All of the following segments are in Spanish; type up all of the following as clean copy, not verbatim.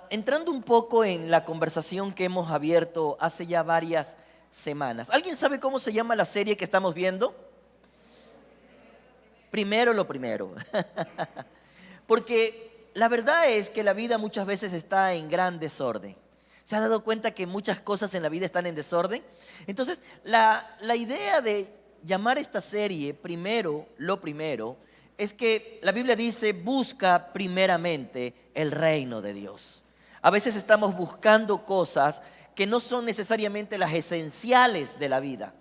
Entrando un poco en la conversación que hemos abierto hace ya varias semanas. ¿Alguien sabe cómo se llama la serie que estamos viendo? Primero lo primero. Porque la verdad es que la vida muchas veces está en gran desorden. ¿Se ha dado cuenta que muchas cosas en la vida están en desorden? Entonces, la idea de llamar esta serie Primero lo primero es que la Biblia dice, busca primeramente el reino de Dios. A veces estamos buscando cosas que no son necesariamente las esenciales de la vida.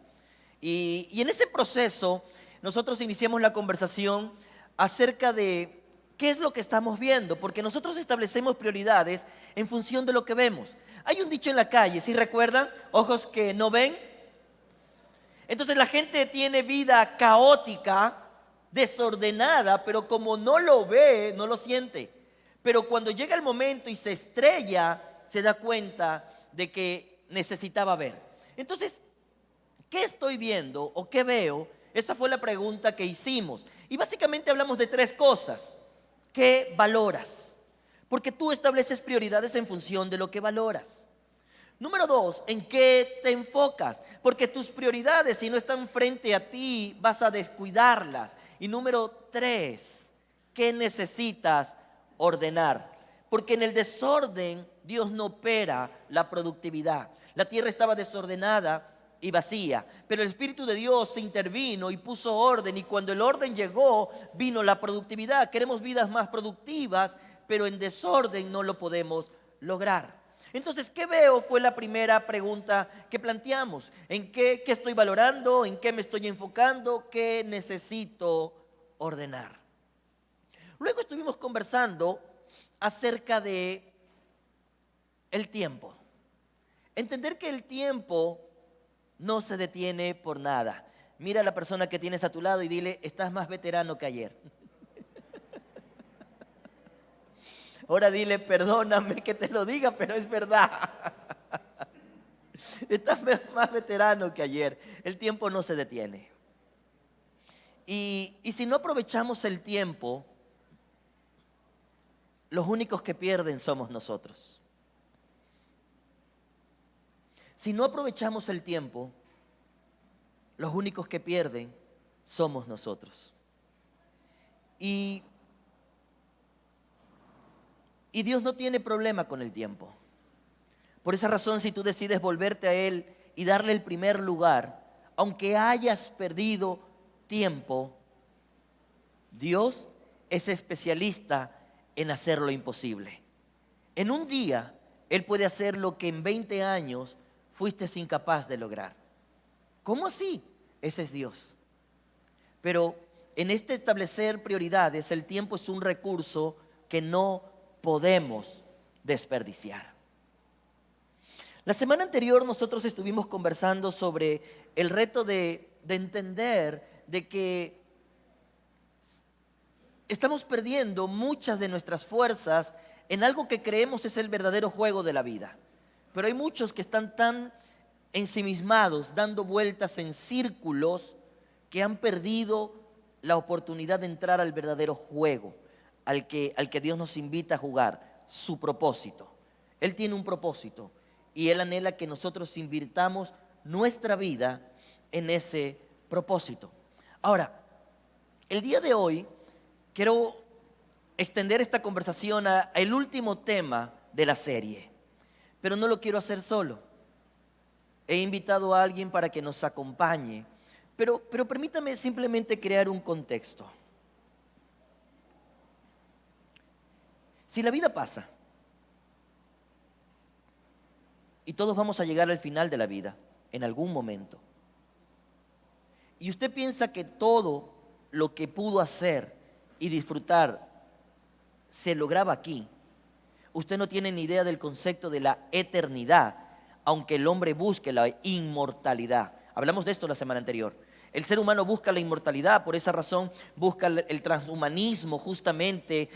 Y en ese proceso nosotros iniciamos la conversación acerca de qué es lo que estamos viendo, porque nosotros establecemos prioridades en función de lo que vemos. Hay un dicho en la calle, ¿sí recuerdan? Ojos que no ven. Entonces la gente tiene vida caótica, desordenada, pero como no lo ve, no lo siente. Pero cuando llega el momento y se estrella, se da cuenta de que necesitaba ver. Entonces, ¿qué estoy viendo o qué veo? Esa fue la pregunta que hicimos. Y básicamente hablamos de tres cosas. ¿Qué valoras? Porque tú estableces prioridades en función de lo que valoras. Número dos, ¿en qué te enfocas? Porque tus prioridades, si no están frente a ti, vas a descuidarlas. Y número tres, ¿qué necesitas ordenar? Porque en el desorden Dios no opera la productividad. La tierra estaba desordenada y vacía, pero el Espíritu de Dios se intervino y puso orden, y cuando el orden llegó, vino la productividad. Queremos vidas más productivas, pero en desorden no lo podemos lograr. Entonces, ¿qué veo? Fue la primera pregunta que planteamos. ¿En qué estoy valorando? ¿En qué me estoy enfocando? ¿Qué necesito ordenar? Luego estuvimos conversando acerca de el tiempo. Entender que el tiempo no se detiene por nada. Mira a la persona que tienes a tu lado y dile, estás más veterano que ayer. Ahora dile, perdóname que te lo diga, pero es verdad. Estás más veterano que ayer. El tiempo no se detiene. Y si no aprovechamos el tiempo, los únicos que pierden somos nosotros. Si no aprovechamos el tiempo, los únicos que pierden somos nosotros. Y Dios no tiene problema con el tiempo. Por esa razón, si tú decides volverte a Él y darle el primer lugar, aunque hayas perdido tiempo, Dios es especialista en hacer lo imposible. En un día, Él puede hacer lo que en 20 años fuiste incapaz de lograr. ¿Cómo así? Ese es Dios. Pero en este establecer prioridades, el tiempo es un recurso que no podemos desperdiciar. La semana anterior nosotros estuvimos conversando sobre el reto de entender de que estamos perdiendo muchas de nuestras fuerzas en algo que creemos es el verdadero juego de la vida. Pero hay muchos que están tan ensimismados, dando vueltas en círculos, que han perdido la oportunidad de entrar al verdadero juego, al que Dios nos invita a jugar, su propósito. Él tiene un propósito y Él anhela que nosotros invirtamos nuestra vida en ese propósito. Ahora, el día de hoy quiero extender esta conversación al último tema de la serie, pero no lo quiero hacer solo. He invitado a alguien para que nos acompañe, pero permítame simplemente crear un contexto. Si la vida pasa y todos vamos a llegar al final de la vida en algún momento, y usted piensa que todo lo que pudo hacer y disfrutar se lograba aquí, usted no tiene ni idea del concepto de la eternidad, aunque el hombre busque la inmortalidad. Hablamos de esto la semana anterior. El ser humano busca la inmortalidad, por esa razón busca el transhumanismo, justamente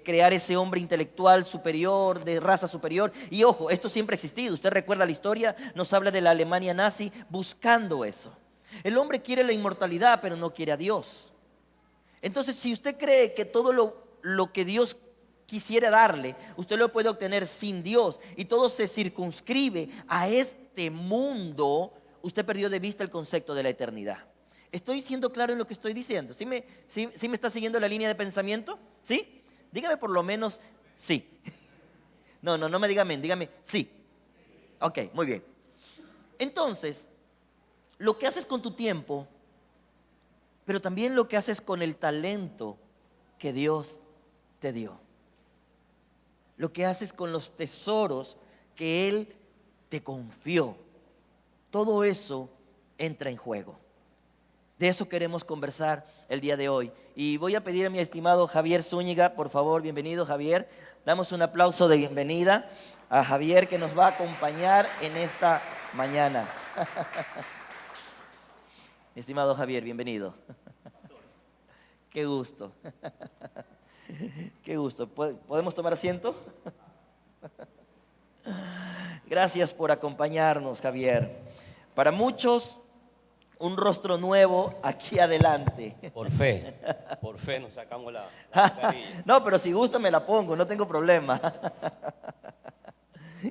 crear ese hombre intelectual superior, de raza superior. Y ojo, esto siempre ha existido. Usted recuerda la historia, nos habla de la Alemania nazi buscando eso. El hombre quiere la inmortalidad, pero no quiere a Dios. Entonces, si usted cree que todo lo que Dios quisiera darle, usted lo puede obtener sin Dios y todo se circunscribe a este mundo, usted perdió de vista el concepto de la eternidad. ¿Estoy siendo claro en lo que estoy diciendo? ¿Sí me está siguiendo la línea de pensamiento? ¿Sí? Dígame por lo menos sí. No me diga amén, dígame sí. Ok, muy bien. Entonces, lo que haces con tu tiempo, pero también lo que haces con el talento que Dios te dio. Lo que haces con los tesoros que Él te confió. Todo eso entra en juego. De eso queremos conversar el día de hoy. Y voy a pedir a mi estimado Javier Zúñiga, por favor, bienvenido Javier. Damos un aplauso de bienvenida a Javier que nos va a acompañar en esta mañana. Mi estimado Javier, bienvenido. Qué gusto. Qué gusto. ¿Podemos tomar asiento? Gracias por acompañarnos, Javier. Para muchos, un rostro nuevo aquí adelante. Por fe nos sacamos la mascarilla. No, pero si gusta me la pongo, no tengo problema.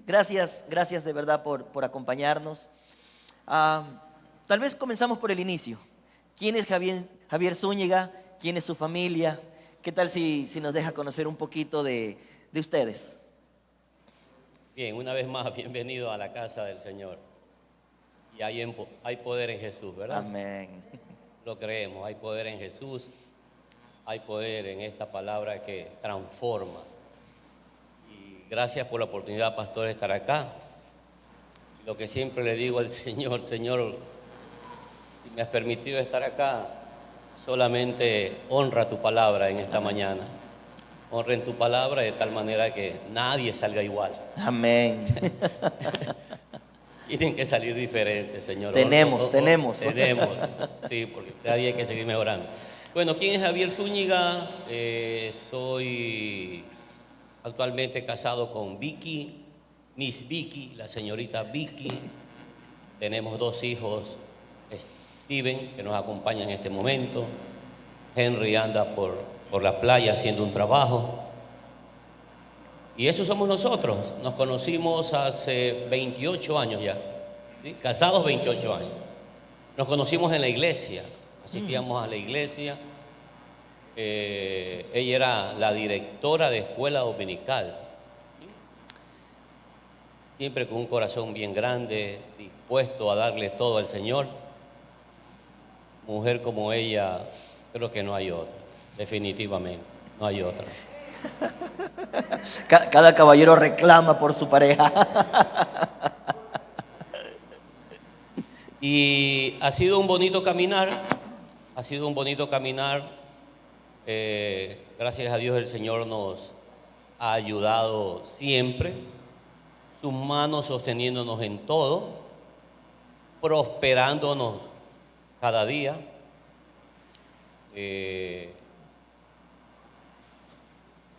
Gracias de verdad por acompañarnos. Tal vez comenzamos por el inicio. ¿Quién es Javier Zúñiga? ¿Quién es su familia? ¿Qué tal si nos deja conocer un poquito de ustedes? Bien, una vez más, bienvenido a la casa del Señor. Y hay poder en Jesús, ¿verdad? Amén. Lo creemos, hay poder en Jesús, hay poder en esta palabra que transforma. Y gracias por la oportunidad, pastor, de estar acá. Lo que siempre le digo al Señor, Señor, si me has permitido estar acá, solamente honra tu palabra en esta mañana. Honren tu palabra de tal manera que nadie salga igual. Amén. Tienen que salir diferentes, Señor. Tenemos. Sí, porque cada día hay que seguir mejorando. Bueno, ¿quién es Javier Zúñiga? Soy actualmente casado con Vicky, Miss Vicky, la señorita Vicky. Tenemos 2 hijos, Steven, que nos acompaña en este momento. Henry anda por la playa haciendo un trabajo. Y eso somos nosotros. Nos conocimos hace 28 años ya, ¿sí? Casados 28 años. Nos conocimos en la iglesia, asistíamos a la iglesia. Ella era la directora de escuela dominical, ¿sí? Siempre con un corazón bien grande, dispuesto a darle todo al Señor. Mujer como ella, creo que no hay otra, definitivamente, no hay otra. Cada caballero reclama por su pareja. Y ha sido un bonito caminar, gracias a Dios el Señor nos ha ayudado siempre, sus manos sosteniéndonos en todo, prosperándonos cada día.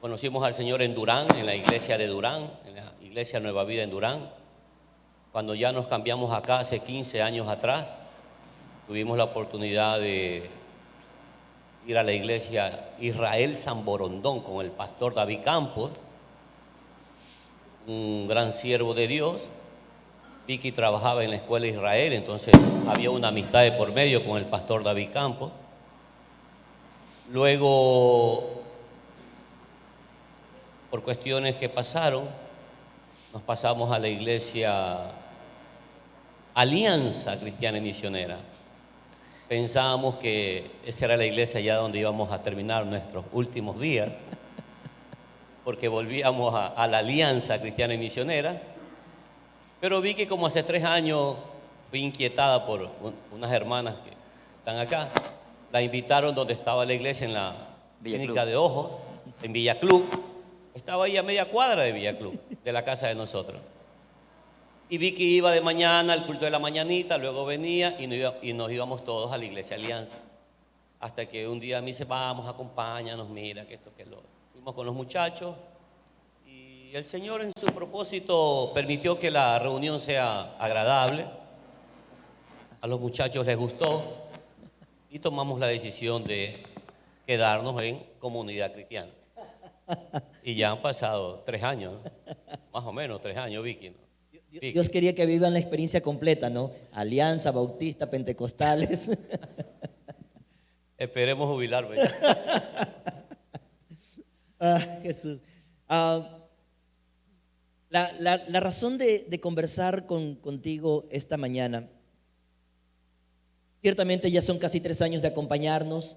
Conocimos al Señor en Durán, en la iglesia de Durán, en la iglesia Nueva Vida en Durán. Cuando ya nos cambiamos acá hace 15 años atrás, tuvimos la oportunidad de ir a la iglesia Israel San Borondón con el pastor David Campos, un gran siervo de Dios. Vicky trabajaba en la escuela Israel, entonces había una amistad de por medio con el pastor David Campos. Luego, por cuestiones que pasaron, nos pasamos a la iglesia Alianza Cristiana y Misionera. Pensábamos que esa era la iglesia ya donde íbamos a terminar nuestros últimos días, porque volvíamos a la Alianza Cristiana y Misionera. Pero vi que como hace 3 años fui inquietada por unas hermanas que están acá. La invitaron donde estaba la iglesia, en la clínica de ojos, en Villa Club. Estaba ahí a media cuadra de Villa Club, de la casa de nosotros. Y vi que iba de mañana al culto de la mañanita, luego venía y nos íbamos todos a la iglesia Alianza. Hasta que un día me dice, vamos, acompáñanos, mira, que esto, que lo. Fuimos con los muchachos y el Señor en su propósito permitió que la reunión sea agradable. A los muchachos les gustó y tomamos la decisión de quedarnos en Comunidad Cristiana. Y ya han pasado 3 años, más o menos 3 años, Vicky, ¿no? Vicky. Dios quería que vivan la experiencia completa, ¿no? Alianza, Bautista, Pentecostales. Esperemos jubilarme ya. Jesús. La razón de conversar contigo esta mañana, ciertamente ya son casi 3 años de acompañarnos.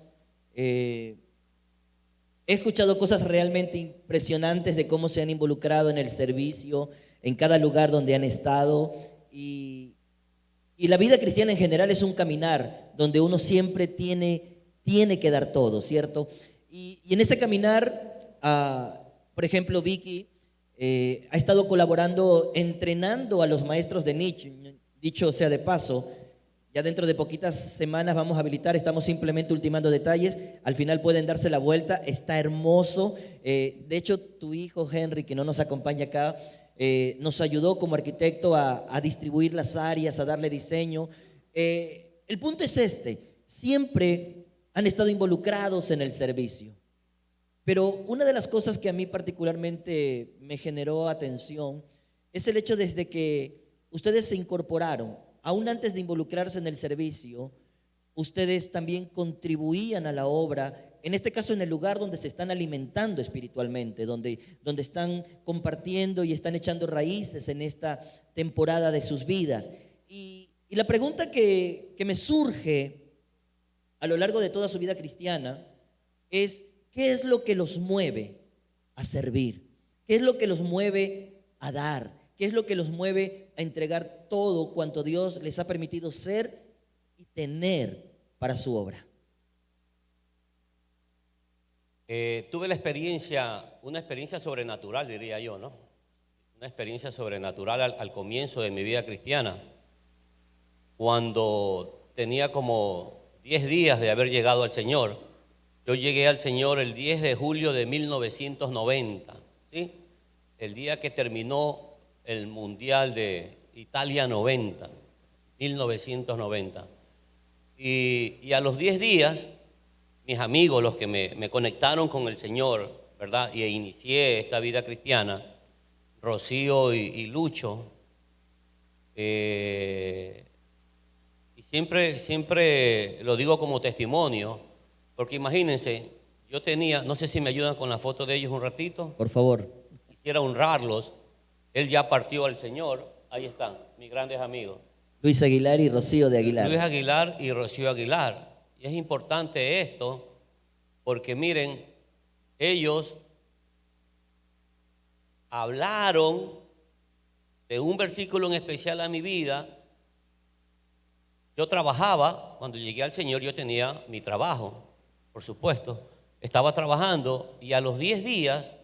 He escuchado cosas realmente impresionantes de cómo se han involucrado en el servicio, en cada lugar donde han estado. Y la vida cristiana en general es un caminar donde uno siempre tiene que dar todo, ¿cierto? Y en ese caminar, por ejemplo, Vicky ha estado colaborando, entrenando a los maestros de nicho. Dicho sea de paso, ya dentro de poquitas semanas vamos a habilitar, estamos simplemente ultimando detalles, al final pueden darse la vuelta, está hermoso. De hecho, tu hijo Henry, que no nos acompaña acá, nos ayudó como arquitecto a distribuir las áreas, a darle diseño. El punto es siempre han estado involucrados en el servicio. Pero una de las cosas que a mí particularmente me generó atención es el hecho desde que ustedes se incorporaron, aún antes de involucrarse en el servicio, ustedes también contribuían a la obra, en este caso en el lugar donde se están alimentando espiritualmente, donde están compartiendo y están echando raíces en esta temporada de sus vidas. Y la pregunta que me surge a lo largo de toda su vida cristiana es: ¿qué es lo que los mueve a servir? ¿Qué es lo que los mueve a dar? ¿Qué es lo que los mueve a entregar todo cuanto Dios les ha permitido ser y tener para su obra? Tuve una experiencia sobrenatural, diría yo, ¿no? Una experiencia sobrenatural al comienzo de mi vida cristiana, cuando tenía como 10 días de haber llegado al Señor. Yo llegué al Señor el 10 de julio de 1990, ¿sí? El día que terminó el Mundial de Italia 90, 1990. Y a los 10 días, mis amigos, los que me conectaron con el Señor, ¿verdad? Y inicié esta vida cristiana, Rocío y Lucho, y siempre lo digo como testimonio, porque imagínense, yo tenía, no sé si me ayudan con la foto de ellos un ratito. Por favor. Quisiera honrarlos. Él ya partió al Señor. Ahí están, mis grandes amigos. Luis Aguilar y Rocío de Aguilar. Luis Aguilar y Rocío Aguilar. Y es importante esto, porque miren, ellos hablaron de un versículo en especial a mi vida. Yo trabajaba, cuando llegué al Señor yo tenía mi trabajo. Por supuesto, estaba trabajando y a los 10 días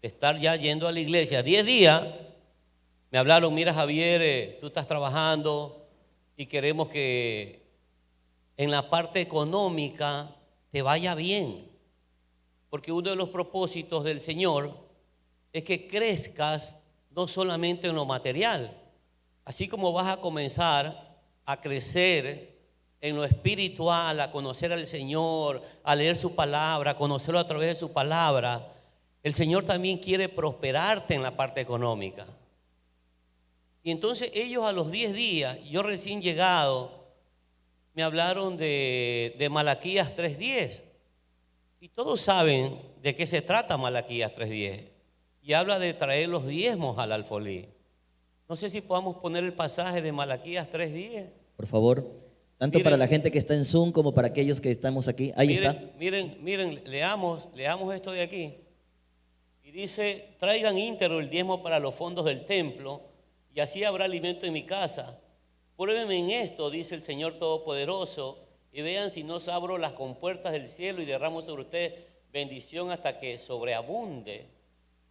de estar ya yendo a la iglesia, 10 días, me hablaron: mira Javier, tú estás trabajando y queremos que en la parte económica te vaya bien, porque uno de los propósitos del Señor es que crezcas no solamente en lo material, así como vas a comenzar a crecer en lo espiritual, a conocer al Señor, a leer su palabra, a conocerlo a través de su palabra. El Señor también quiere prosperarte en la parte económica. Y entonces ellos a los 10 días, yo recién llegado, me hablaron de Malaquías 3:10. Y todos saben de qué se trata Malaquías 3:10. Y habla de traer los diezmos al alfolí. No sé si podamos poner el pasaje de Malaquías 3:10. Por favor, tanto miren, para la gente que está en Zoom como para aquellos que estamos aquí. Ahí miren, está. Miren, leamos esto de aquí. Y dice: traigan íntegro el diezmo para los fondos del templo, y así habrá alimento en mi casa. Pruébenme en esto, dice el Señor Todopoderoso, y vean si no os abro las compuertas del cielo y derramo sobre ustedes bendición hasta que sobreabunde.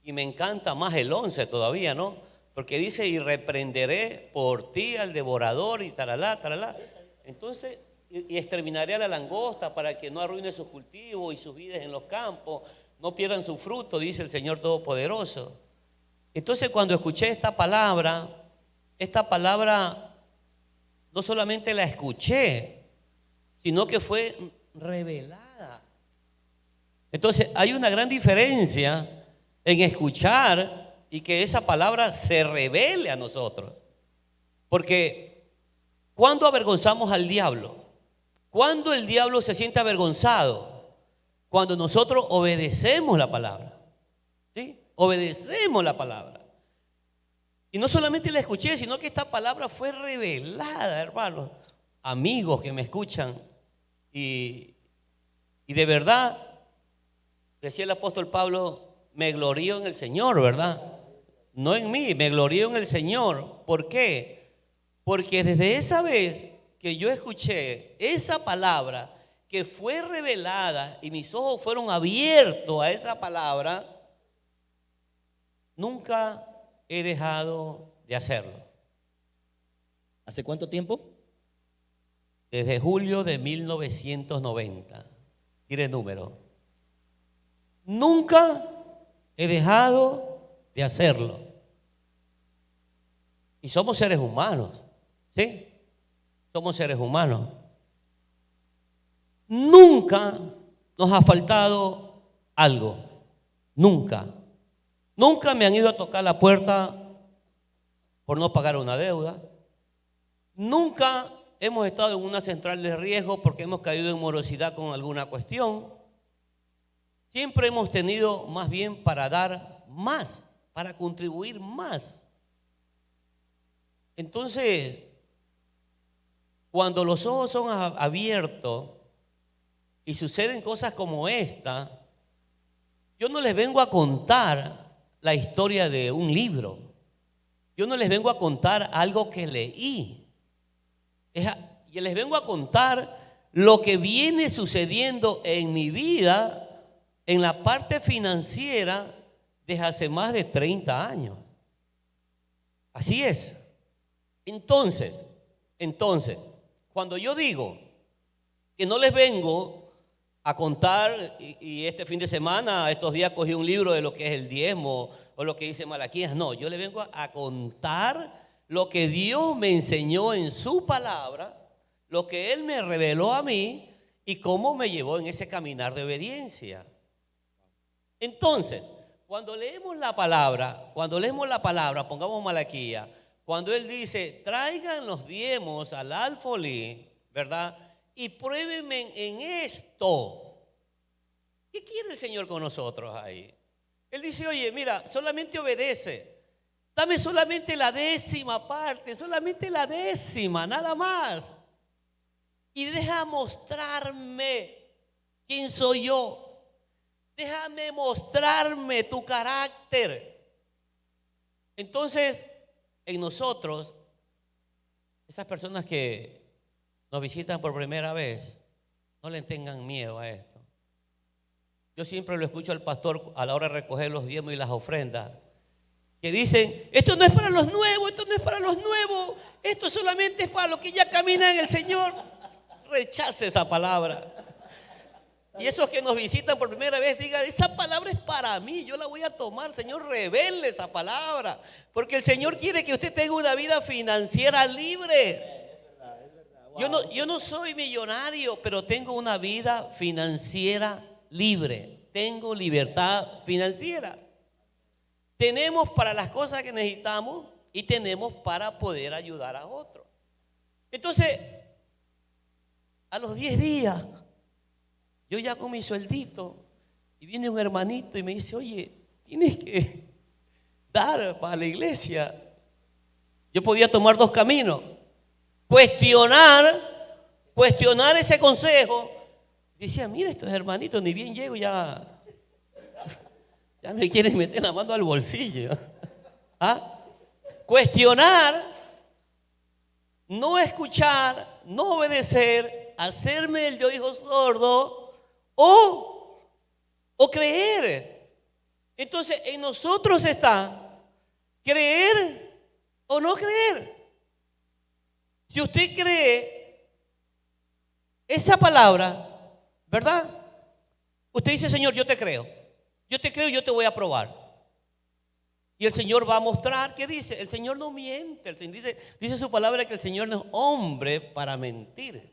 Y me encanta más el 11 todavía, ¿no? Porque dice: y reprenderé por ti al devorador y taralá, taralá. Entonces, y exterminaré a la langosta para que no arruine sus cultivos y sus vides en los campos, no pierdan su fruto, dice el Señor Todopoderoso. Entonces, cuando escuché esta palabra no solamente la escuché, sino que fue revelada. Entonces hay una gran diferencia en escuchar y que esa palabra se revele a nosotros. Porque ¿cuándo avergonzamos al diablo? ¿Cuándo el diablo se siente avergonzado? Cuando nosotros obedecemos la palabra. ¿Sí? Obedecemos la palabra. Y no solamente la escuché, sino que esta palabra fue revelada, hermanos, amigos que me escuchan. Y de verdad, decía el apóstol Pablo, me glorío en el Señor, ¿verdad? No en mí, me glorío en el Señor. ¿Por qué? Porque desde esa vez que yo escuché esa palabra que fue revelada y mis ojos fueron abiertos a esa palabra, nunca he dejado de hacerlo. ¿Hace cuánto tiempo? Desde julio de 1990. Tire el número. Nunca he dejado de hacerlo. Y somos seres humanos, ¿sí? Somos seres humanos. Nunca nos ha faltado algo. Nunca. Nunca me han ido a tocar la puerta por no pagar una deuda. Nunca hemos estado en una central de riesgo porque hemos caído en morosidad con alguna cuestión. Siempre hemos tenido más bien para dar más, para contribuir más. Entonces, cuando los ojos son abiertos y suceden cosas como esta, yo no les vengo a contar la historia de un libro. Yo no les vengo a contar algo que leí. Y les vengo a contar lo que viene sucediendo en mi vida, en la parte financiera, desde hace más de 30 años. Así es. Entonces, cuando yo digo que no les vengo a contar, y este fin de semana, estos días cogí un libro de lo que es el diezmo o lo que dice Malaquías, no, yo les vengo a contar lo que Dios me enseñó en su palabra, lo que Él me reveló a mí y cómo me llevó en ese caminar de obediencia. Entonces, cuando leemos la palabra, pongamos Malaquías, cuando Él dice, traigan los diezmos al alfolí, ¿verdad? Y pruébenme en esto. ¿Qué quiere el Señor con nosotros ahí? Él dice, oye, mira, solamente obedece. Dame solamente la 10ª parte, solamente la 10ª, nada más. Y deja mostrarme quién soy yo. Déjame mostrarme tu carácter. Entonces, en nosotros, esas personas que nos visitan por primera vez, no le tengan miedo a esto. Yo siempre lo escucho al pastor a la hora de recoger los diezmos y las ofrendas, que dicen, esto no es para los nuevos, esto no es para los nuevos, esto solamente es para los que ya caminan en el Señor. Rechace esa palabra. Y esos que nos visitan por primera vez digan, esa palabra es para mí, yo la voy a tomar. Señor, revele esa palabra, porque el Señor quiere que usted tenga una vida financiera libre. Wow. Yo no soy millonario, pero tengo una vida financiera libre. Tengo libertad financiera. Tenemos para las cosas que necesitamos y tenemos para poder ayudar a otros. Entonces, a los 10 días, yo ya con mi sueldito, y viene un hermanito y me dice, oye, tienes que dar para la iglesia. Yo podía tomar 2 caminos. Cuestionar ese consejo. Decía, mira, estos hermanitos, ni bien llego, ya me quieren meter la mano al bolsillo. ¿Ah? Cuestionar, no escuchar, no obedecer, hacerme el de oído sordo o creer. Entonces, en nosotros está creer o no creer. Si usted cree esa palabra, ¿verdad? Usted dice, Señor, yo te creo, yo te voy a probar. Y el Señor va a mostrar, ¿qué dice? El Señor no miente. El Señor dice su palabra que el Señor no es hombre para mentir,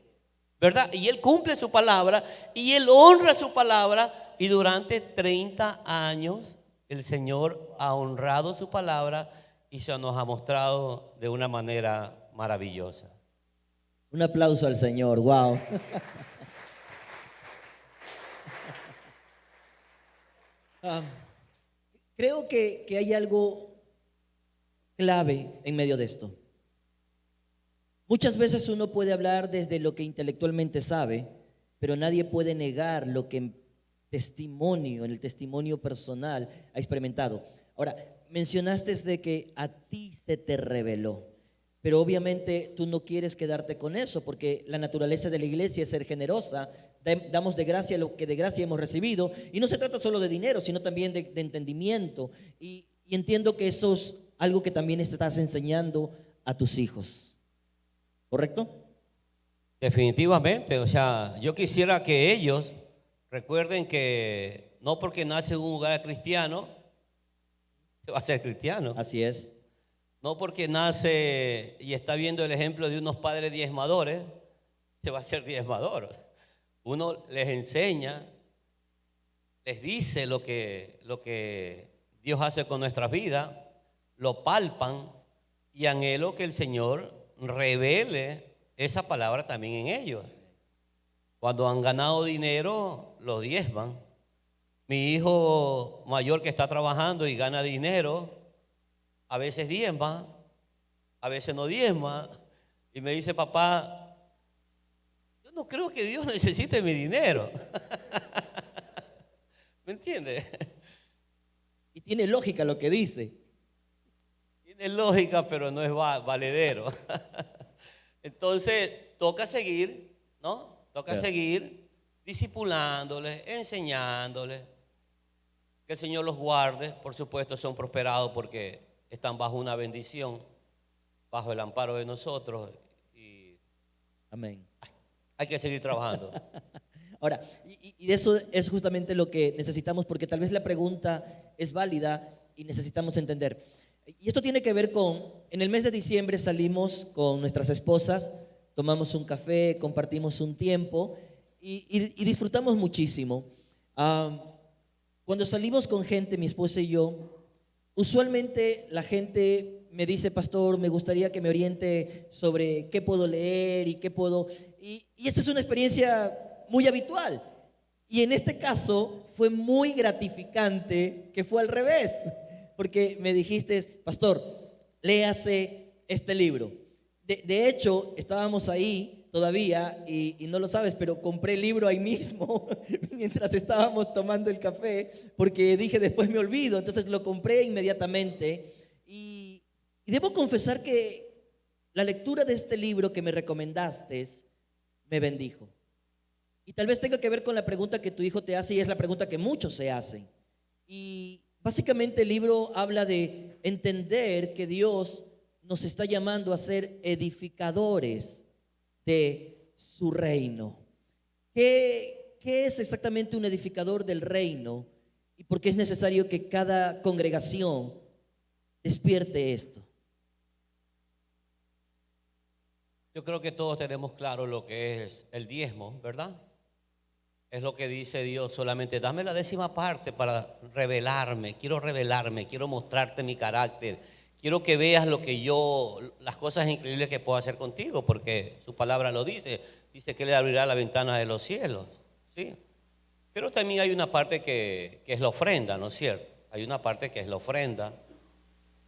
¿verdad? Y Él cumple su palabra y Él honra su palabra Y durante 30 años el Señor ha honrado su palabra y se nos ha mostrado de una manera maravillosa. Un aplauso al Señor, wow. Ah, creo que hay algo clave en medio de esto. Muchas veces uno puede hablar desde lo que intelectualmente sabe, pero nadie puede negar lo que en el testimonio personal ha experimentado. Ahora, mencionaste de que a ti se te reveló, pero obviamente tú no quieres quedarte con eso, porque la naturaleza de la iglesia es ser generosa. Damos de gracia lo que de gracia hemos recibido, y no se trata solo de dinero, sino también de entendimiento, y entiendo que eso es algo que también estás enseñando a tus hijos, ¿correcto? Definitivamente, o sea, yo quisiera que ellos recuerden que no porque nace en un lugar cristiano, se va a ser cristiano. Así es. No porque nace y está viendo el ejemplo de unos padres diezmadores, se va a ser diezmador. Uno les enseña, les dice lo que Dios hace con nuestras vidas, lo palpan y anhelo que el Señor revele esa palabra también en ellos. Cuando han ganado dinero, lo diezman. Mi hijo mayor que está trabajando y gana dinero, a veces diezma, a veces no diezma, y me dice: papá, yo no creo que Dios necesite mi dinero. ¿Me entiendes? Y tiene lógica lo que dice. Tiene lógica, pero no es valedero. Entonces, toca seguir, ¿no? Toca seguir discipulándoles, enseñándoles. Que el Señor los guarde. Por supuesto, son prosperados porque están bajo una bendición, bajo el amparo de nosotros. Y amén. Hay que seguir trabajando. Ahora, y eso es justamente lo que necesitamos, porque tal vez la pregunta es válida y necesitamos entender. Y esto tiene que ver con, en el mes de diciembre salimos con nuestras esposas, tomamos un café, compartimos un tiempo y disfrutamos muchísimo. Cuando salimos con gente, mi esposa y yo, usualmente la gente me dice: pastor, me gustaría que me oriente sobre qué puedo leer y qué puedo... Y esta es una experiencia muy habitual. Y en este caso fue muy gratificante que fue al revés, porque me dijiste: pastor, léase este libro. De hecho, estábamos ahí todavía y no lo sabes, pero compré el libro ahí mismo mientras estábamos tomando el café, porque dije: después me olvido. Entonces lo compré inmediatamente y debo confesar que la lectura de este libro que me recomendaste me bendijo. Y tal vez tenga que ver con la pregunta que tu hijo te hace, y es la pregunta que muchos se hacen. Y básicamente el libro habla de entender que Dios nos está llamando a ser edificadores de su reino. ¿Qué es exactamente un edificador del reino? Y por qué es necesario que cada congregación despierte esto. Yo creo que todos tenemos claro lo que es el diezmo, ¿verdad? Es lo que dice Dios: solamente dame la 10ª parte para revelarme, quiero mostrarte mi carácter, quiero que veas las cosas increíbles que puedo hacer contigo, porque su palabra lo dice que le abrirá la ventana de los cielos, ¿sí? Pero también hay una parte que es la ofrenda, ¿no es cierto? Hay una parte que es la ofrenda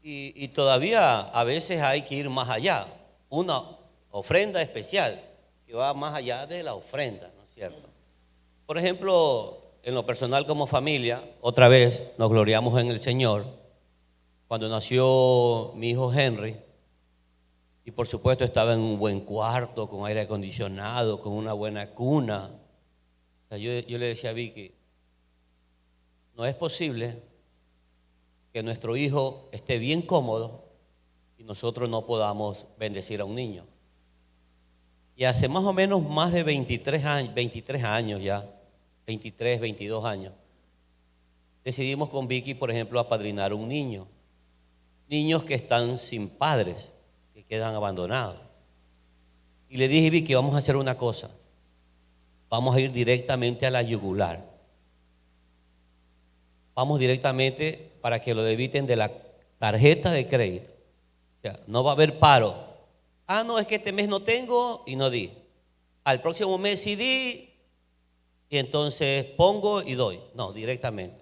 y todavía a veces hay que ir más allá, una ofrenda especial que va más allá de la ofrenda, ¿no es cierto? Por ejemplo, en lo personal como familia, otra vez nos gloriamos en el Señor. Cuando nació mi hijo Henry, y por supuesto estaba en un buen cuarto, con aire acondicionado, con una buena cuna. O sea, yo le decía a Vicky: no es posible que nuestro hijo esté bien cómodo y nosotros no podamos bendecir a un niño. Y hace más o menos más de 23 años ya, 23, 22 años, decidimos con Vicky, por ejemplo, apadrinar un niño. Niños que están sin padres, que quedan abandonados. Y le dije: Vicky, vamos a hacer una cosa. Vamos a ir directamente a la yugular. vamos directamente para que lo debiten de la tarjeta de crédito. O sea, no va a haber paro. Ah, no, es que este mes no tengo y no di. Al próximo mes sí di y entonces pongo y doy. No, directamente.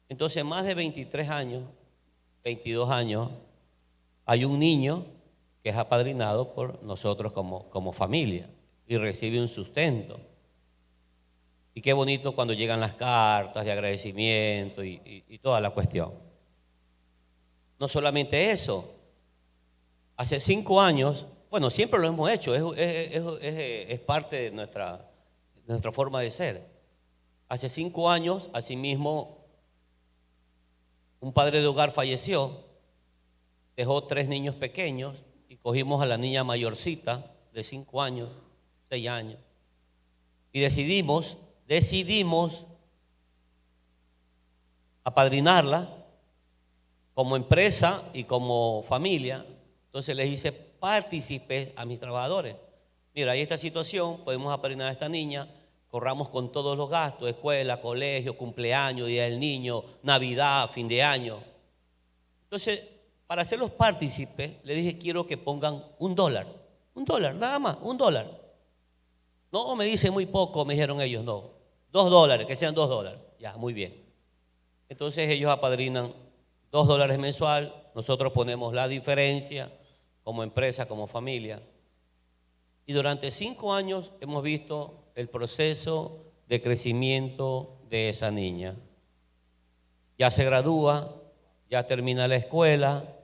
Entonces, más de 23 años, 22 años, hay un niño que es apadrinado por nosotros como familia y recibe un sustento. Y qué bonito cuando llegan las cartas de agradecimiento y toda la cuestión. No solamente eso, hace 5 años, bueno, siempre lo hemos hecho, es parte de nuestra forma de ser. Hace 5 años, asimismo, un padre de hogar falleció, dejó 3 niños pequeños y cogimos a la niña mayorcita de 5 años, 6 años y decidimos apadrinarla como empresa y como familia. Entonces les hice partícipes a mis trabajadores. Mira, hay esta situación, podemos apadrinar a esta niña, corramos con todos los gastos, escuela, colegio, cumpleaños, día del niño, Navidad, fin de año. Entonces, para hacerlos partícipes, le dije, quiero que pongan $1, nada más, $1. No, me dice muy poco, me dijeron ellos, no, $2, que sean $2. Ya, muy bien. Entonces ellos apadrinan $2 mensual, nosotros ponemos la diferencia como empresa, como familia. Y durante 5 años hemos visto el proceso de crecimiento de esa niña. Ya se gradúa, ya termina la escuela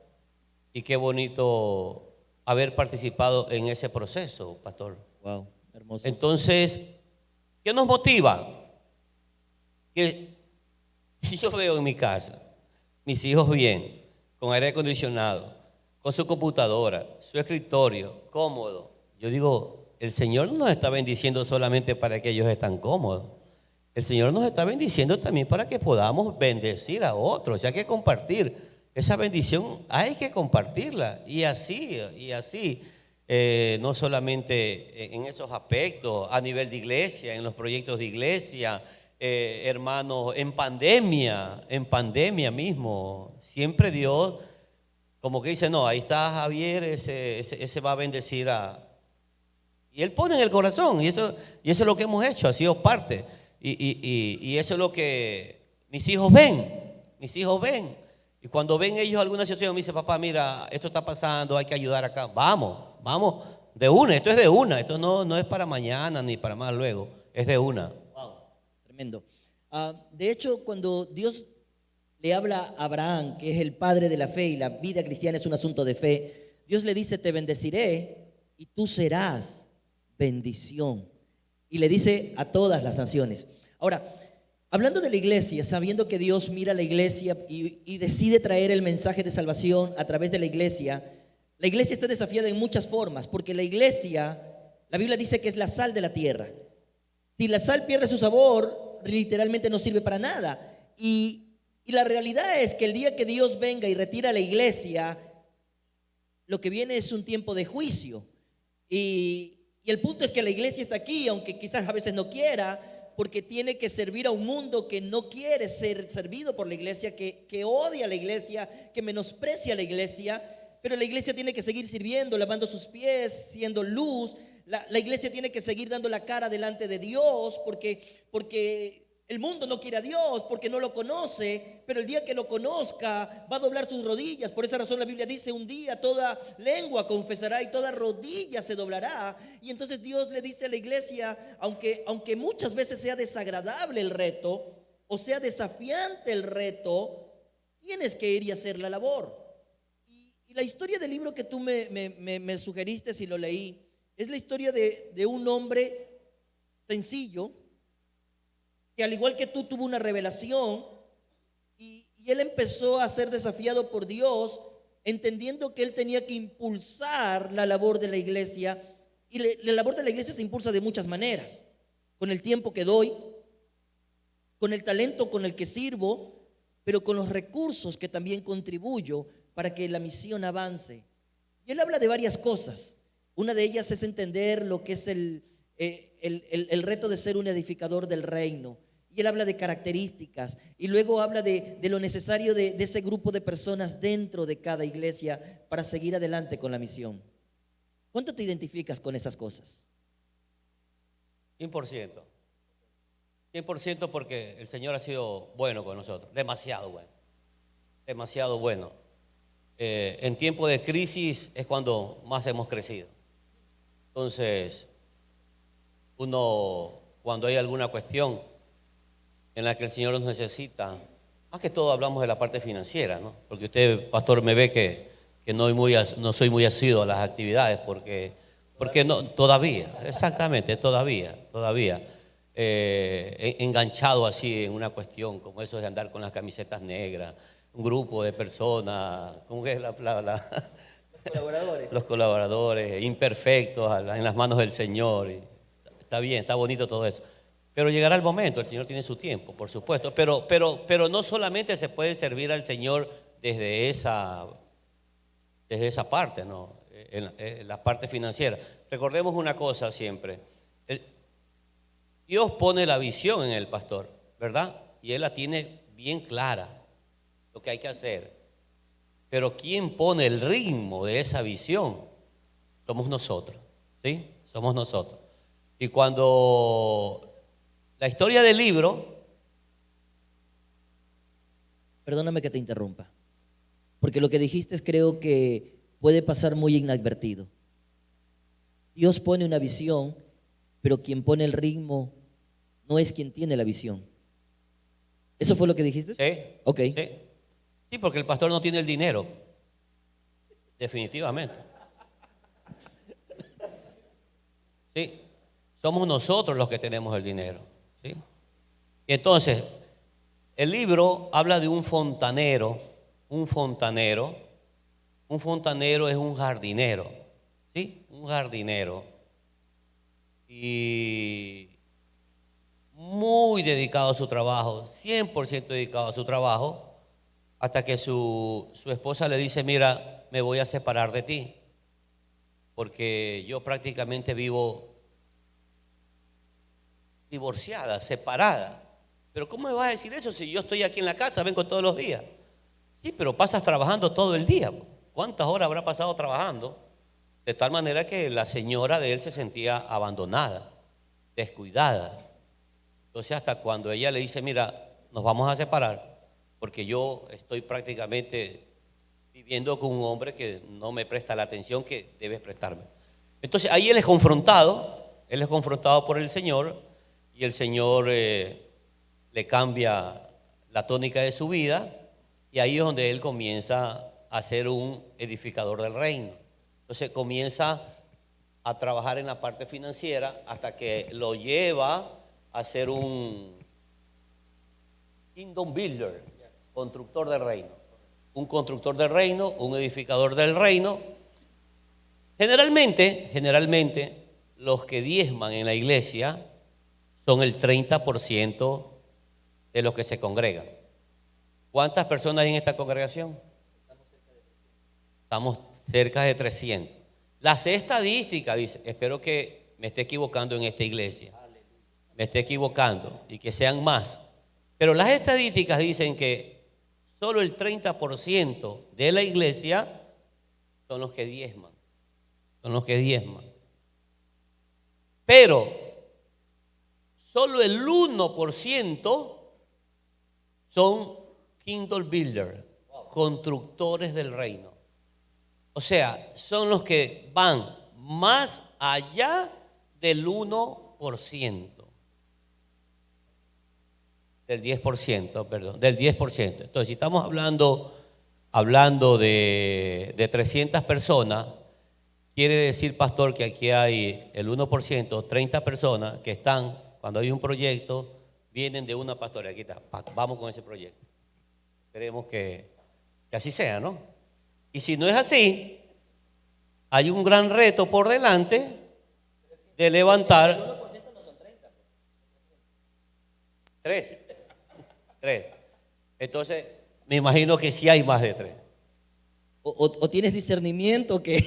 y qué bonito haber participado en ese proceso, pastor. Wow, hermoso. Entonces, ¿qué nos motiva? Que si yo veo en mi casa mis hijos bien, con aire acondicionado, con su computadora, su escritorio, cómodo, yo digo, el Señor no nos está bendiciendo solamente para que ellos estén cómodos. El Señor nos está bendiciendo también para que podamos bendecir a otros. O sea, hay que compartir esa bendición, hay que compartirla. Y así, no solamente en esos aspectos, a nivel de iglesia, en los proyectos de iglesia, hermanos, en pandemia mismo, siempre Dios, como que dice, no, ahí está Javier, ese va a bendecir a... Y Él pone en el corazón, y eso es lo que hemos hecho, ha sido parte. Y eso es lo que mis hijos ven. Y cuando ven ellos alguna situación, me dicen, papá, mira, esto está pasando, hay que ayudar acá. Vamos, de una, esto es de una, esto no es para mañana ni para más luego, es de una. Wow, tremendo. De hecho, cuando Dios le habla a Abraham, que es el padre de la fe y la vida cristiana es un asunto de fe, Dios le dice, te bendeciré y tú serás bendición. Y le dice a todas las naciones. Ahora, hablando de la iglesia, sabiendo que Dios mira a la iglesia y decide traer el mensaje de salvación a través de la iglesia está desafiada en muchas formas, porque la iglesia, la Biblia dice que es la sal de la tierra. Si la sal pierde su sabor, literalmente no sirve para nada. Y la realidad es que el día que Dios venga y retira a la iglesia, lo que viene es un tiempo de juicio. Y el punto es que la iglesia está aquí, aunque quizás a veces no quiera, porque tiene que servir a un mundo que no quiere ser servido por la iglesia, que odia a la iglesia, que menosprecia a la iglesia. Pero la iglesia tiene que seguir sirviendo, lavando sus pies, siendo luz. La iglesia tiene que seguir dando la cara delante de Dios, porque el mundo no quiere a Dios, porque no lo conoce, pero el día que lo conozca va a doblar sus rodillas. Por esa razón la Biblia dice, un día toda lengua confesará y toda rodilla se doblará. Y entonces Dios le dice a la iglesia, aunque muchas veces sea desagradable el reto, o sea desafiante el reto, tienes que ir y hacer la labor. Y la historia del libro que tú me sugeriste, si lo leí, es la historia de un hombre sencillo, que al igual que tú tuvo una revelación y él empezó a ser desafiado por Dios, entendiendo que él tenía que impulsar la labor de la iglesia. Y la labor de la iglesia se impulsa de muchas maneras: con el tiempo que doy, con el talento con el que sirvo, pero con los recursos que también contribuyo para que la misión avance. Y él habla de varias cosas. Una de ellas es entender lo que es el reto de ser un edificador del reino. Y él habla de características y luego habla de lo necesario de ese grupo de personas dentro de cada iglesia para seguir adelante con la misión. ¿Cuánto te identificas con esas cosas? 100%. 100% porque el Señor ha sido bueno con nosotros, demasiado bueno, demasiado bueno. En tiempo de crisis es cuando más hemos crecido. Entonces, uno, cuando hay alguna cuestión en la que el Señor nos necesita, más que todo hablamos de la parte financiera, ¿no? Porque usted, pastor, me ve que no soy muy asiduo a las actividades, porque no, todavía, exactamente, todavía, enganchado así en una cuestión como eso de andar con las camisetas negras, un grupo de personas, ¿cómo que es los Colaboradores. los colaboradores imperfectos en las manos del Señor? Y está bien, está bonito todo eso. Pero llegará el momento, el Señor tiene su tiempo, por supuesto. Pero no solamente se puede servir al Señor desde esa parte, ¿no? En la parte financiera. Recordemos una cosa siempre. Dios pone la visión en el pastor, ¿verdad? Y él la tiene bien clara, lo que hay que hacer. Pero ¿quién pone el ritmo de esa visión? Somos nosotros, ¿sí? Somos nosotros. Y cuando la historia del libro... Perdóname que te interrumpa, porque lo que dijiste creo que puede pasar muy inadvertido. Dios pone una visión, pero quien pone el ritmo no es quien tiene la visión. ¿Eso fue lo que dijiste? Sí. Ok. Sí. Sí, porque el pastor no tiene el dinero. Definitivamente. Sí. Somos nosotros los que tenemos el dinero. ¿Sí? Y entonces, el libro habla de un fontanero. Un fontanero es un jardinero. ¿Sí? Un jardinero. Y muy dedicado a su trabajo, 100% dedicado a su trabajo, hasta que su esposa le dice: mira, me voy a separar de ti, porque yo prácticamente vivo divorciada, separada. Pero ¿cómo me vas a decir eso si yo estoy aquí en la casa, vengo todos los días? Sí, pero pasas trabajando todo el día. ¿Cuántas horas habrá pasado trabajando? De tal manera que la señora de él se sentía abandonada, descuidada. Entonces, hasta cuando ella le dice: mira, nos vamos a separar, porque yo estoy prácticamente viviendo con un hombre que no me presta la atención que debes prestarme. Entonces, ahí él es confrontado por el Señor, y el Señor le cambia la tónica de su vida, y ahí es donde él comienza a ser un edificador del reino. Entonces comienza a trabajar en la parte financiera hasta que lo lleva a ser un kingdom builder, constructor del reino. Un constructor del reino, un edificador del reino. Generalmente, los que diezman en la iglesia son el 30% de los que se congregan. ¿Cuántas personas hay en esta congregación? Estamos cerca de 300. Las estadísticas dicen, espero que me esté equivocando en esta iglesia, me esté equivocando y que sean más, pero las estadísticas dicen que solo el 30% de la iglesia son los que diezman, pero solo el 1% son kingdom builders, constructores del reino. O sea, son los que van más allá del 1%, del 10%. Entonces, si estamos hablando de 300 personas, quiere decir, pastor, que aquí hay el 1%, 30 personas que están, cuando hay un proyecto, vienen de una pastoral. Aquí está, vamos con ese proyecto. Queremos que así sea, ¿no? Y si no es así, hay un gran reto por delante de levantar. El 1% no son 30. 3. Entonces, me imagino que sí hay más de 3. O tienes discernimiento que...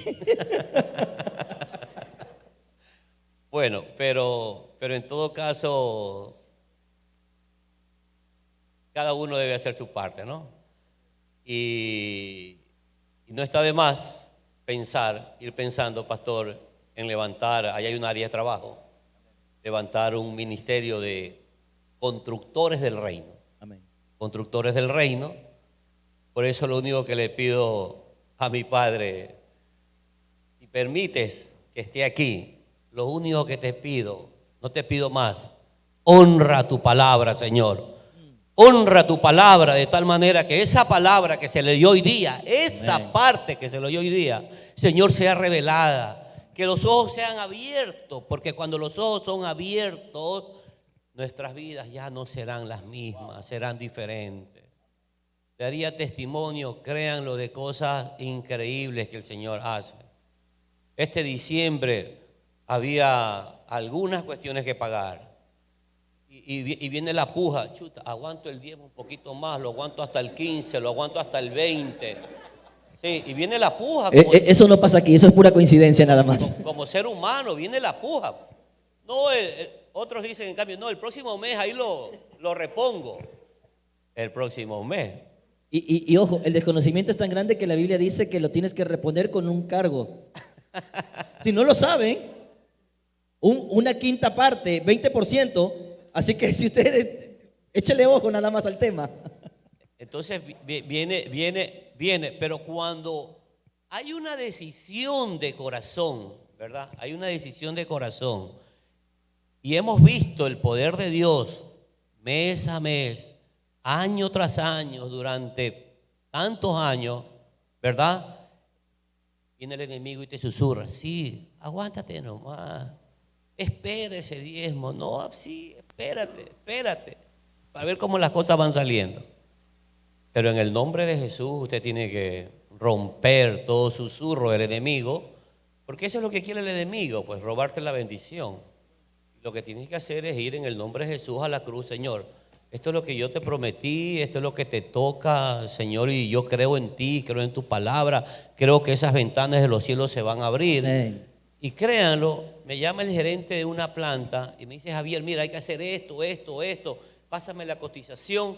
Bueno, pero en todo caso, cada uno debe hacer su parte, ¿no? Y no está de más ir pensando, pastor, en levantar, ahí hay un área de trabajo, levantar un ministerio de constructores del reino. Amén. Constructores del reino. Por eso lo único que le pido a mi padre, si permites que esté aquí, lo único que te pido, no te pido más, honra tu palabra, Señor. Honra tu palabra de tal manera que esa palabra que se le dio hoy día, esa Amén. parte que se le dio hoy día, Señor, sea revelada, que los ojos sean abiertos, porque cuando los ojos son abiertos, nuestras vidas ya no serán las mismas, serán diferentes. Daría testimonio, créanlo, de cosas increíbles que el Señor hace. Este diciembre había algunas cuestiones que pagar. Y viene la puja, chuta, aguanto el 10 un poquito más, lo aguanto hasta el 15, lo aguanto hasta el 20. Sí, y viene la puja. Eso no pasa aquí, eso es pura coincidencia nada más. Como ser humano, viene la puja. No, otros dicen en cambio, no, el próximo mes ahí lo repongo. El próximo mes. Y ojo, el desconocimiento es tan grande que la Biblia dice que lo tienes que reponer con un cargo. Si no lo saben, una quinta parte, 20%, así que si ustedes, échale ojo nada más al tema. Entonces viene, pero cuando hay una decisión de corazón, ¿verdad? Hay una decisión de corazón y hemos visto el poder de Dios mes a mes, año tras año, durante tantos años, ¿verdad? Viene el enemigo y te susurra, sí, aguántate nomás, espera ese diezmo, no, sí, espérate, para ver cómo las cosas van saliendo. Pero en el nombre de Jesús usted tiene que romper todo susurro del enemigo, porque eso es lo que quiere el enemigo, pues robarte la bendición. Lo que tienes que hacer es ir en el nombre de Jesús a la cruz, Señor. Esto es lo que yo te prometí, esto es lo que te toca, Señor, y yo creo en ti, creo en tu palabra, creo que esas ventanas de los cielos se van a abrir. Amén. Y créanlo, me llama el gerente de una planta y me dice, Javier, mira, hay que hacer esto, pásame la cotización,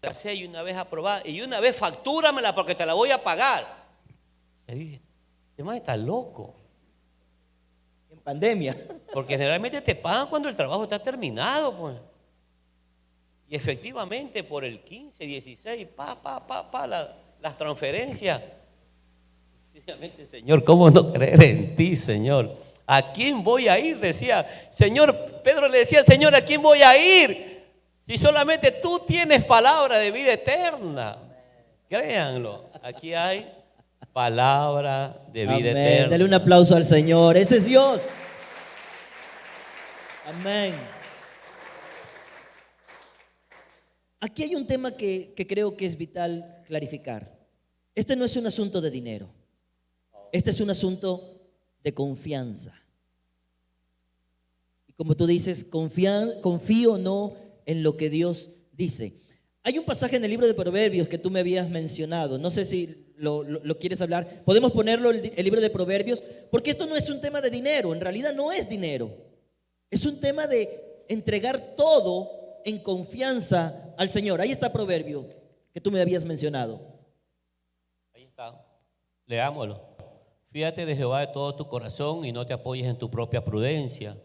la sé, y una vez aprobada, y una vez factúramela porque te la voy a pagar. Le dije, este man está loco. En pandemia. Porque generalmente te pagan cuando el trabajo está terminado, pues. Y efectivamente por el 15, 16, las transferencias. Efectivamente, Señor, ¿cómo no creer en ti, Señor? ¿A quién voy a ir? Decía, Señor, Pedro le decía, Señor, ¿a quién voy a ir? Si solamente tú tienes palabra de vida eterna. Créanlo, aquí hay palabra de vida Amén. eterna. Dale un aplauso al Señor, ese es Dios. Amén. Aquí hay un tema que creo que es vital clarificar. Este no es un asunto de dinero. Este es un asunto de confianza. Y como tú dices, confío o no en lo que Dios dice. Hay un pasaje en el libro de Proverbios que tú me habías mencionado. No sé si lo quieres hablar. Podemos ponerlo el libro de Proverbios, porque esto no es un tema de dinero. En realidad no es dinero. Es un tema de entregar todo en confianza al Señor. Ahí está Proverbio que tú me habías mencionado. Ahí está. Leámoslo. Fíjate de Jehová de todo tu corazón y no te apoyes en tu propia prudencia.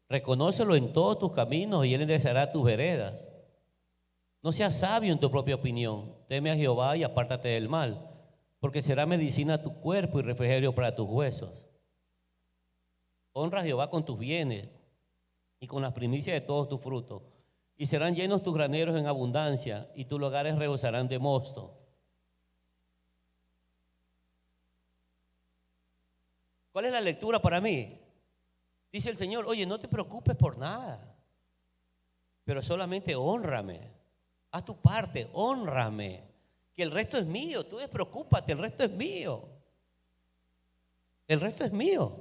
Reconócelo en todos tus caminos y Él enderezará tus veredas. No seas sabio en tu propia opinión. Teme a Jehová y apártate del mal, porque será medicina a tu cuerpo y refrigerio para tus huesos. Honra a Jehová con tus bienes y con las primicias de todos tus frutos, y serán llenos tus graneros en abundancia, y tus lugares rebosarán de mosto. ¿Cuál es la lectura para mí? Dice el Señor, oye, no te preocupes por nada, pero solamente hónrame. Haz tu parte, hónrame, que el resto es mío. Tú despreocúpate, el resto es mío. El resto es mío.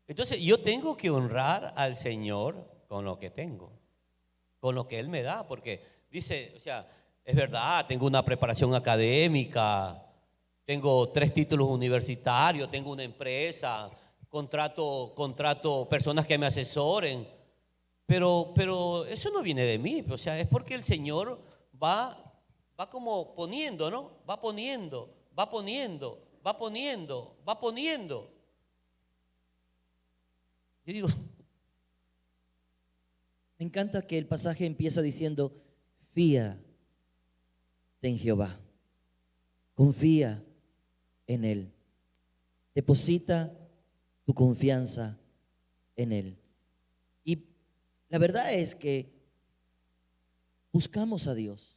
Entonces yo tengo que honrar al Señor con lo que tengo, con lo que Él me da, porque dice, o sea, es verdad, tengo una preparación académica, tengo 3 títulos universitarios, tengo una empresa, contrato personas que me asesoren, pero eso no viene de mí, o sea, es porque el Señor va va como poniendo, ¿no? Va poniendo, va poniendo, va poniendo, va poniendo. Yo digo, Me encanta que el pasaje empieza diciendo, fía en Jehová, confía en Él, deposita tu confianza en Él. Y la verdad es que buscamos a Dios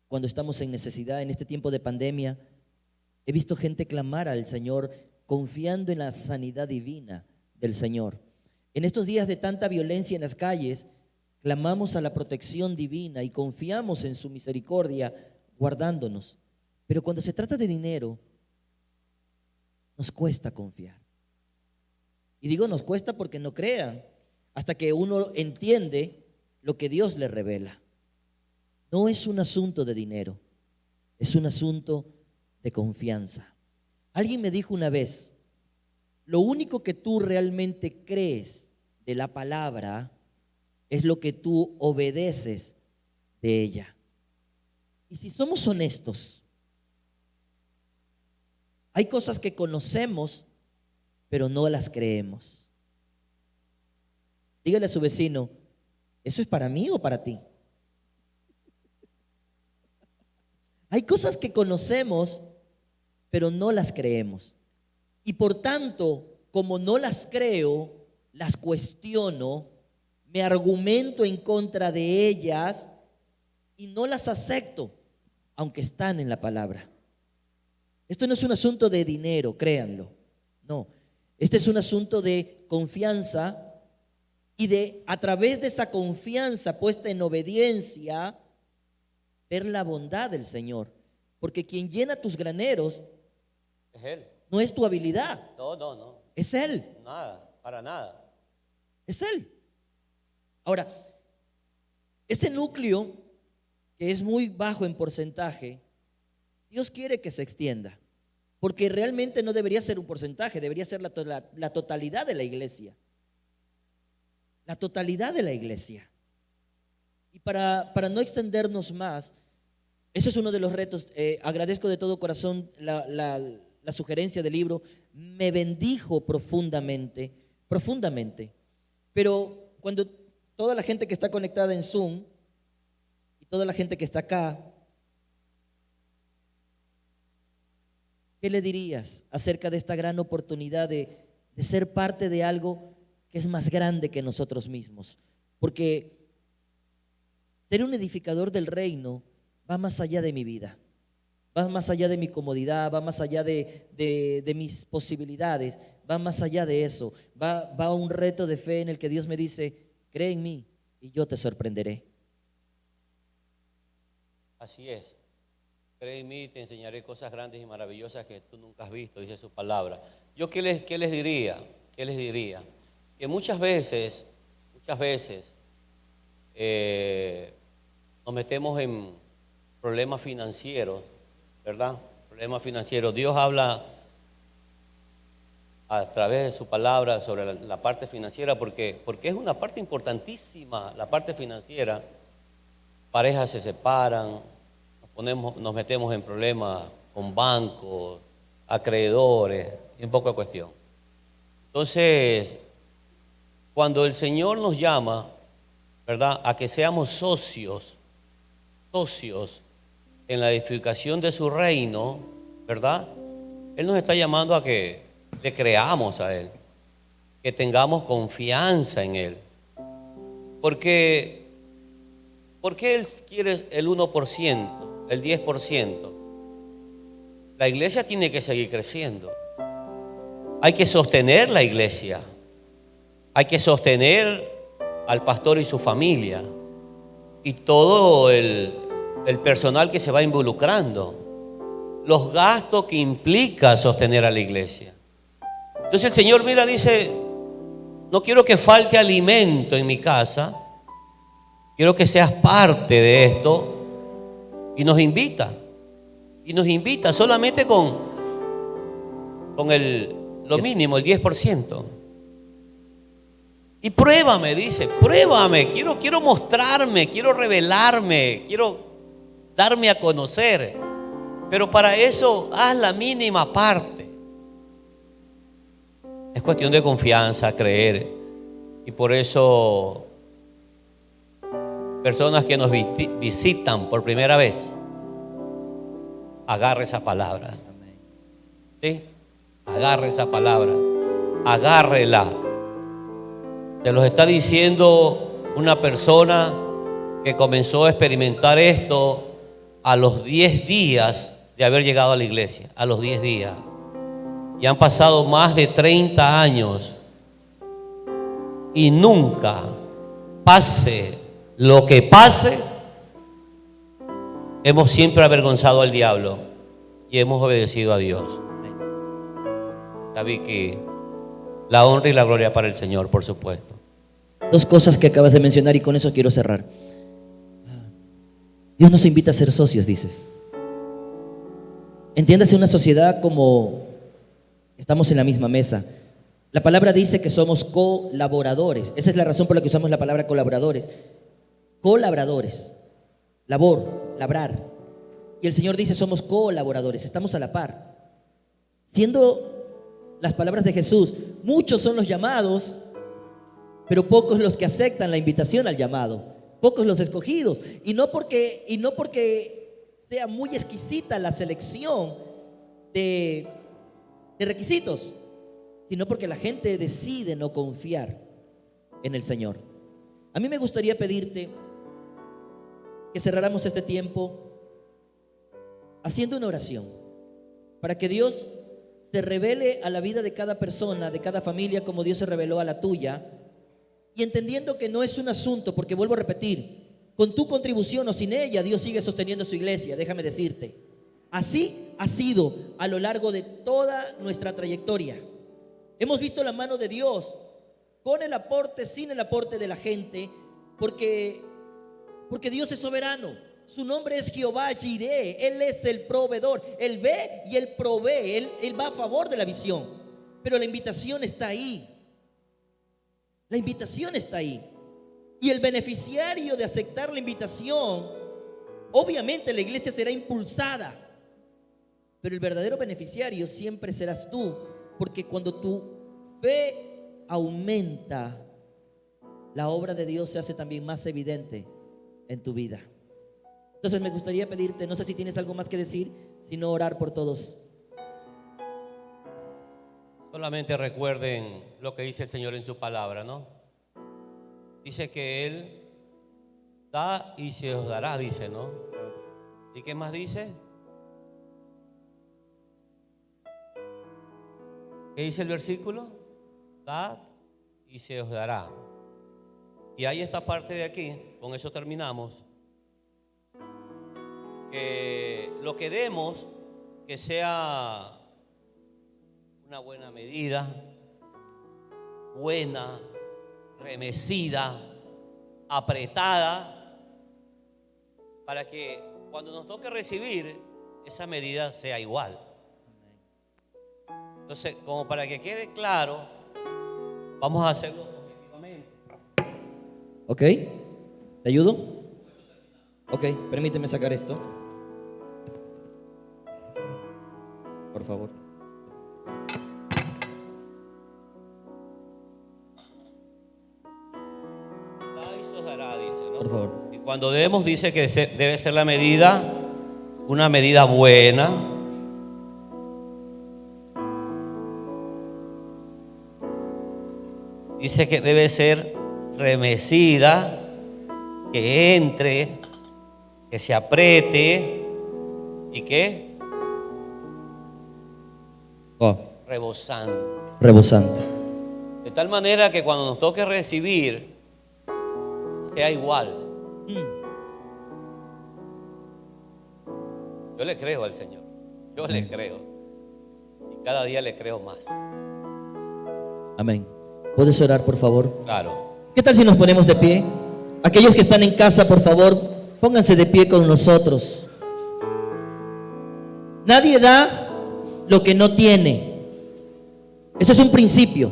cuando estamos en necesidad. En este tiempo de pandemia he visto gente clamar al Señor confiando en la sanidad divina del Señor. En estos días de tanta violencia en las calles, clamamos a la protección divina y confiamos en su misericordia guardándonos. Pero cuando se trata de dinero, nos cuesta confiar. Y digo nos cuesta porque no crean, hasta que uno entiende lo que Dios le revela. No es un asunto de dinero, es un asunto de confianza. Alguien me dijo una vez, lo único que tú realmente crees de la palabra es lo que tú obedeces de ella. Y si somos honestos, hay cosas que conocemos, pero no las creemos. Dígale a su vecino, ¿eso es para mí o para ti? Hay cosas que conocemos, pero no las creemos. Y por tanto, como no las creo, las cuestiono, me argumento en contra de ellas y no las acepto, aunque están en la palabra. Esto no es un asunto de dinero, créanlo. No, este es un asunto de confianza y de, a través de esa confianza puesta en obediencia, ver la bondad del Señor. Porque quien llena tus graneros es Él. no es tu habilidad. No. Es Él. Nada, para nada. Es Él. Ahora, ese núcleo que es muy bajo en porcentaje, Dios quiere que se extienda. Porque realmente no debería ser un porcentaje, debería ser la totalidad de la iglesia. La totalidad de la iglesia. Y para no extendernos más, ese es uno de los retos. Agradezco de todo corazón la sugerencia del libro. Me bendijo profundamente. Pero cuando toda la gente que está conectada en Zoom y toda la gente que está acá, ¿qué le dirías acerca de esta gran oportunidad de ser parte de algo que es más grande que nosotros mismos? Porque ser un edificador del reino va más allá de mi vida, va más allá de mi comodidad, va más allá de mis posibilidades, va más allá de eso, va a un reto de fe en el que Dios me dice, cree en mí y yo te sorprenderé. Así es. Cree en mí y te enseñaré cosas grandes y maravillosas que tú nunca has visto, dice su palabra. Yo qué les diría, que muchas veces nos metemos en problemas financieros, ¿verdad? Problemas financieros. Dios habla a través de su palabra sobre la parte financiera porque es una parte importantísima, la parte financiera. Parejas se separan, nos metemos en problemas con bancos, acreedores y un poco de cuestión. Entonces, cuando el Señor nos llama, ¿verdad?, a que seamos socios en la edificación de su reino, ¿verdad? Él nos está llamando a que le creamos a Él, que tengamos confianza en Él. ¿Por qué Él quiere el 1%, el 10%? La iglesia tiene que seguir creciendo. Hay que sostener la iglesia. Hay que sostener al pastor y su familia y todo el personal que se va involucrando, los gastos que implica sostener a la iglesia. Entonces el Señor, mira, dice, no quiero que falte alimento en mi casa, quiero que seas parte de esto, y nos invita solamente con lo mínimo, el 10%. Y pruébame, dice, pruébame, quiero mostrarme, quiero revelarme, darme a conocer. Pero para eso haz la mínima parte. Es cuestión de confianza, creer. Y por eso personas que nos visitan por primera vez, agarre esa palabra. ¿Sí? Agarre esa palabra. Agárrela. Se los está diciendo una persona que comenzó a experimentar esto a los 10 días de haber llegado a la iglesia. A los 10 días. Y han pasado más de 30 años. Y nunca, pase lo que pase, hemos siempre avergonzado al diablo y hemos obedecido a Dios. Sabí que la honra y la gloria para el Señor, por supuesto. Dos cosas que acabas de mencionar y con eso quiero cerrar. Dios nos invita a ser socios, dices. Entiéndase una sociedad como estamos en la misma mesa. La palabra dice que somos colaboradores. Esa es la razón por la que usamos la palabra colaboradores. Colaboradores. Labor, labrar. Y el Señor dice somos colaboradores, estamos a la par. Siendo las palabras de Jesús, muchos son los llamados, pero pocos los que aceptan la invitación al llamado. Pocos los escogidos. Y no porque sea muy exquisita la selección de requisitos, sino porque la gente decide no confiar en el Señor. A mí me gustaría pedirte que cerráramos este tiempo haciendo una oración para que Dios se revele a la vida de cada persona, de cada familia, como Dios se reveló a la tuya, y entendiendo que no es un asunto, porque vuelvo a repetir, con tu contribución o sin ella, Dios sigue sosteniendo su iglesia. Déjame decirte, así ha sido a lo largo de toda nuestra trayectoria. Hemos visto la mano de Dios con el aporte, sin el aporte de la gente, porque Dios es soberano. Su nombre es Jehová Jireh. Él es el proveedor. Él ve y Él provee. Él va a favor de la visión. Pero la invitación está ahí. La invitación está ahí. Y el beneficiario de aceptar la invitación, obviamente la iglesia será impulsada. Pero el verdadero beneficiario siempre serás tú. Porque cuando tu fe aumenta, la obra de Dios se hace también más evidente en tu vida. Entonces me gustaría pedirte, no sé si tienes algo más que decir, sino orar por todos. Solamente recuerden lo que dice el Señor en su palabra, ¿no? Dice que Él da y se os dará, dice, ¿no? ¿Y qué más dice? ¿Qué dice el versículo? Dad y se os dará. Y hay esta parte de aquí, con eso terminamos, que lo que demos, que sea una buena medida, buena, remecida, apretada, para que cuando nos toque recibir, esa medida sea igual. Entonces, como para que quede claro, vamos a hacerlo objetivamente. ¿Ok? ¿Te ayudo? Ok, permíteme sacar esto. Por favor. Dice, ¿no? Por favor. Y cuando debemos, dice que debe ser la medida, una medida buena, dice que debe ser remecida, que entre, que se apriete y que rebosante. Rebosante. De tal manera que cuando nos toque recibir, sea igual. Yo le creo al Señor. Yo le creo. Y cada día le creo más. Amén. ¿Puedes orar, por favor? Claro. ¿Qué tal si nos ponemos de pie? Aquellos que están en casa, por favor, pónganse de pie con nosotros. Nadie da lo que no tiene. Ese es un principio.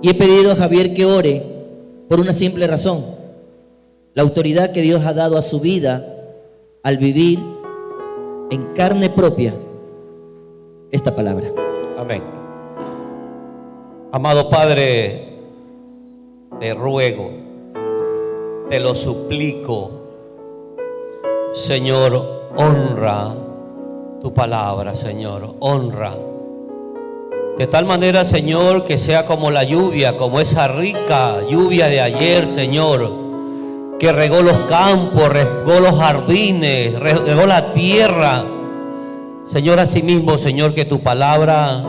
Y he pedido a Javier que ore por una simple razón. La autoridad que Dios ha dado a su vida al vivir en carne propia esta palabra. Amén. Amado Padre, te ruego, te lo suplico, Señor, honra tu palabra, Señor, honra. De tal manera, Señor, que sea como la lluvia, como esa rica lluvia de ayer, Señor, que regó los campos, regó los jardines, regó la tierra. Señor, asimismo, Señor, que tu palabra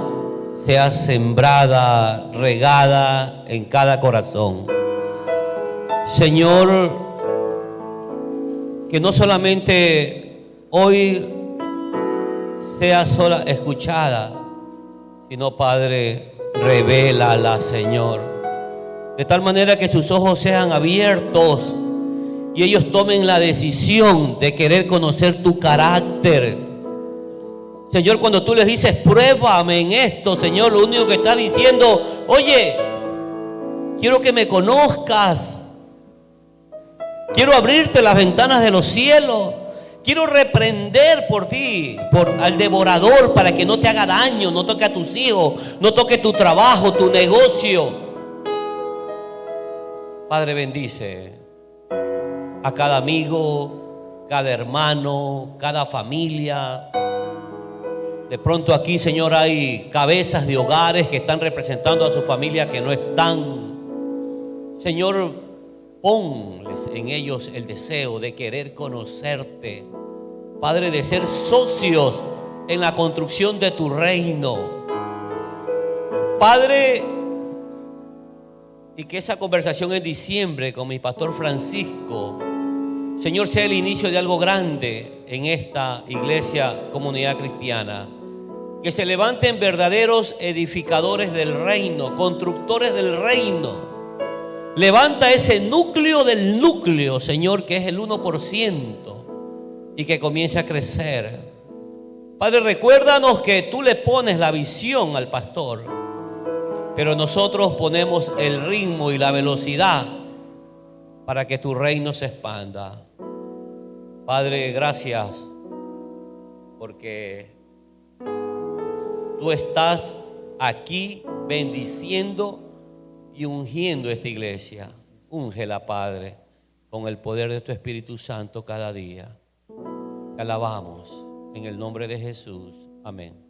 sea sembrada, regada en cada corazón. Señor, que no solamente hoy sea sola escuchada, sino, Padre, revélala, Señor, de tal manera que sus ojos sean abiertos y ellos tomen la decisión de querer conocer tu carácter. Señor, cuando tú les dices, pruébame en esto, Señor, lo único que está diciendo, oye, quiero que me conozcas, quiero abrirte las ventanas de los cielos, quiero reprender por ti, al devorador, para que no te haga daño, no toque a tus hijos, no toque tu trabajo, tu negocio. Padre, bendice a cada amigo, cada hermano, cada familia. De pronto aquí, Señor, hay cabezas de hogares que están representando a su familia que no están. Señor, ponles en ellos el deseo de querer conocerte, Padre, de ser socios en la construcción de tu reino, Padre. Y que esa conversación en diciembre con mi pastor Francisco, Señor, sea el inicio de algo grande en esta iglesia, comunidad cristiana. Que se levanten verdaderos edificadores del reino, constructores del reino. Levanta ese núcleo del núcleo, Señor, que es el 1%, y que comience a crecer. Padre, recuérdanos que tú le pones la visión al pastor, pero nosotros ponemos el ritmo y la velocidad para que tu reino se expanda. Padre, gracias, porque tú estás aquí bendiciendo y ungiendo esta iglesia. Úngela, Padre, con el poder de tu Espíritu Santo cada día. Te alabamos en el nombre de Jesús. Amén.